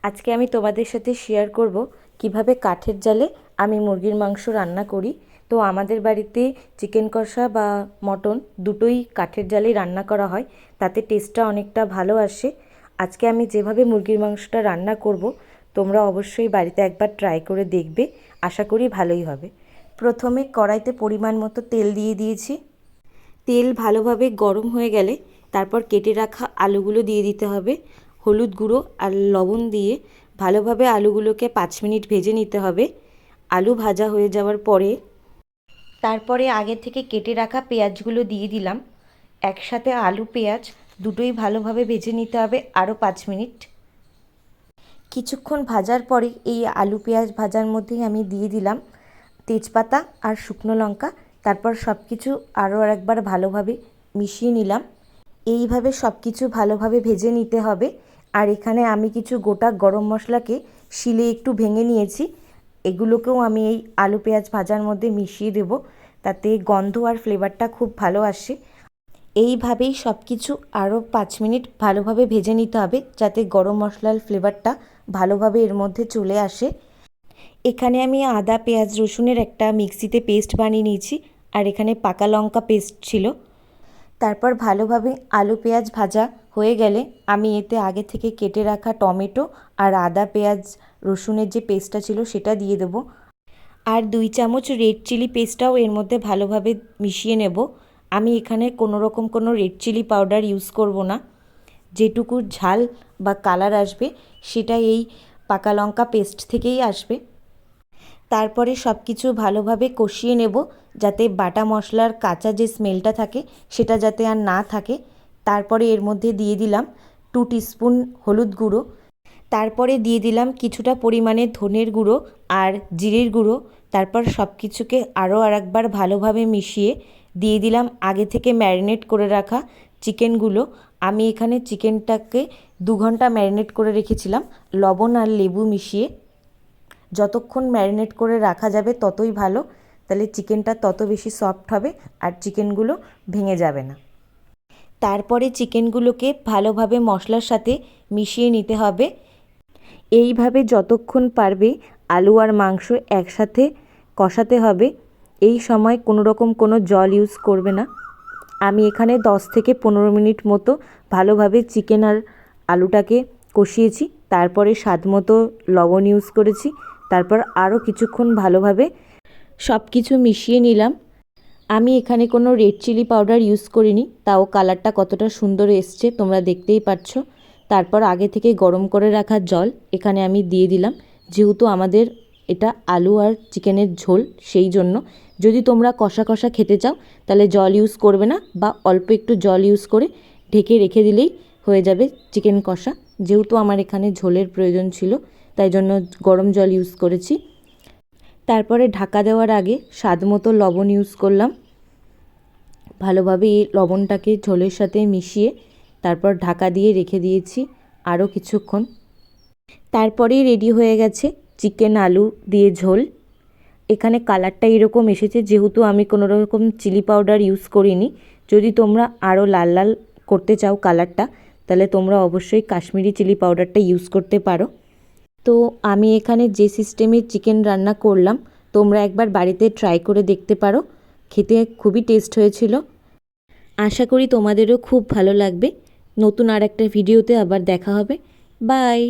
আজকে আমি তোমাদের সাথে শেয়ার করব কিভাবে কাঠের জালে আমি মুরগির মাংস রান্না করি। তো আমাদের বাড়িতে চিকেন কষা বা মটন দুটোই কাঠের জালেই রান্না করা হয়, তাতে টেস্টটা অনেকটা ভালো আসে। আজকে আমি যেভাবে মুরগির মাংসটা রান্না করব, তোমরা অবশ্যই বাড়িতে একবার ট্রাই করে দেখবে, আশা করি ভালোই হবে। প্রথমে কড়াইতে পরিমাণ মতো তেল দিয়ে দিয়েছি। তেল ভালোভাবে গরম হয়ে গেলে তারপর কেটে রাখা আলুগুলো দিয়ে দিতে হবে। হলুদ গুঁড়ো আর লবণ দিয়ে ভালোভাবে আলুগুলোকে 5 মিনিট ভেজে নিতে হবে। আলু ভাজা হয়ে যাওয়ার পরে তারপরে আগে থেকে কেটে রাখা পেঁয়াজগুলো দিয়ে দিলাম। একসাথে আলু পেঁয়াজ দুটোই ভালোভাবে ভেজে নিতে হবে আরও 5 মিনিট। কিছুক্ষণ ভাজার পরে এই আলু পেঁয়াজ ভাজার মধ্যেই আমি দিয়ে দিলাম তেজপাতা আর শুকনো লঙ্কা। তারপর সব কিছু আরও একবার ভালোভাবে মিশিয়ে নিলাম। এইভাবে সব কিছু ভালোভাবে ভেজে নিতে হবে। আর এখানে আমি কিছু গোটা গরম মশলাকে শিলে একটু ভেঙে নিয়েছি, এগুলোকেও আমি এই আলু পেঁয়াজ ভাজার মধ্যে মিশিয়ে দেব, তাতে গন্ধ আর ফ্লেভারটা খুব ভালো আসে। এইভাবেই সব কিছু আরও 5 মিনিট ভালোভাবে ভেজে নিতে হবে, যাতে গরম মশলার ফ্লেভারটা ভালোভাবে এর মধ্যে চলে আসে। এখানে আমি আদা পেঁয়াজ রসুনের একটা মিক্সিতে পেস্ট বানিয়ে নিয়েছি, আর এখানে পাকা লঙ্কা পেস্ট ছিল। তারপর ভালোভাবে আলু পেঁয়াজ ভাজা হয়ে গেলে আমি এতে আগে থেকে কেটে রাখা টমেটো আর আদা পেঁয়াজ রসুনের যে পেস্টটা ছিল সেটা দিয়ে দেবো। আর 2 চামচ রেড চিলি পেস্টটাও এর মধ্যে ভালোভাবে মিশিয়ে নেব। আমি এখানে কোনো রেড চিলি পাউডার ইউজ করব না, যেটুকু ঝাল বা কালার আসবে সেটা এই পাকা লঙ্কা পেস্ট থেকেই আসবে। তারপরে সব কিছু ভালোভাবে কষিয়ে নেব, যাতে বাটা মশলার কাঁচা যে স্মেলটা থাকে সেটা যাতে আর না থাকে। তারপরে এর মধ্যে দিয়ে দিলাম 2 টিস্পুন হলুদ গুঁড়ো। তারপরে দিয়ে দিলাম কিছুটা পরিমাণে ধনের গুঁড়ো আর জিরের গুঁড়ো। তারপর সব কিছুকে আরও আরেকবার ভালোভাবে মিশিয়ে দিয়ে দিলাম আগে থেকে ম্যারিনেট করে রাখা চিকেনগুলো। আমি এখানে চিকেনটাকে 2 ঘন্টা ম্যারিনেট করে রেখেছিলাম লবণ আর লেবু মিশিয়ে। যতক্ষণ ম্যারিনেট করে রাখা যাবে ততই ভালো, তাহলে চিকেনটা তত বেশি সফট হবে আর চিকেনগুলো ভেঙে যাবে না। তারপরে চিকেনগুলোকে ভালোভাবে মশলার সাথে মিশিয়ে নিতে হবে। এইভাবে যতক্ষণ পারবে আলু আর মাংস একসাথে কষাতে হবে। এই সময় কোনো জল ইউজ করবে না। আমি এখানে 10 থেকে 15 মিনিট মতো ভালোভাবে চিকেন আর আলুটাকে কষিয়েছি। তারপরে স্বাদ মতো লবণ ইউজ করেছি। তারপর আরও কিছুক্ষণ ভালোভাবে সব কিছু মিশিয়ে নিলাম। আমি এখানে কোনো রেড চিলি পাউডার ইউজ করিনি, তাও কালারটা কতটা সুন্দর এসছে তোমরা দেখতেই পাচ্ছ। তারপর আগে থেকে গরম করে রাখা জল এখানে আমি দিয়ে দিলাম, যেহেতু আমাদের এটা আলু আর চিকেনের ঝোল, সেই জন্য। যদি তোমরা কষা কষা খেতে চাও তাহলে জল ইউজ করবে না, বা অল্প একটু জল ইউজ করে ঢেকে রেখে দিলেই হয়ে যাবে চিকেন কষা। যেহেতু আমার এখানে ঝোলের প্রয়োজন ছিল, তাই জন্য গরম জল ইউজ করেছি। তারপরে ঢাকা দেওয়ার আগে স্বাদ মতো লবণ ইউজ করলাম। ভালোভাবে এই লবণটাকে ঝোলের সাথে মিশিয়ে তারপর ঢাকা দিয়ে রেখে দিয়েছি আরও কিছুক্ষণ। তারপরেই রেডি হয়ে গেছে চিকেন আলু দিয়ে ঝোল। এখানে কালারটা এরকম এসেছে, যেহেতু আমি কোনো রকম চিলি পাউডার ইউজ করিনি। যদি তোমরা আরও লাল লাল করতে চাও কালারটা, তাহলে তোমরা অবশ্যই কাশ্মীরি চিলি পাউডারটা ইউজ করতে পারো। তো আমি এখানে যে সিস্টেমে চিকেন রান্না করলাম, তোমরা একবার বাড়িতে ট্রাই করে দেখতে পারো। খেতে খুবই টেস্ট হয়েছিল। আশা করি তোমাদেরও খুব ভালো লাগবে। নতুন আর একটা ভিডিওতে আবার দেখা হবে। বাই।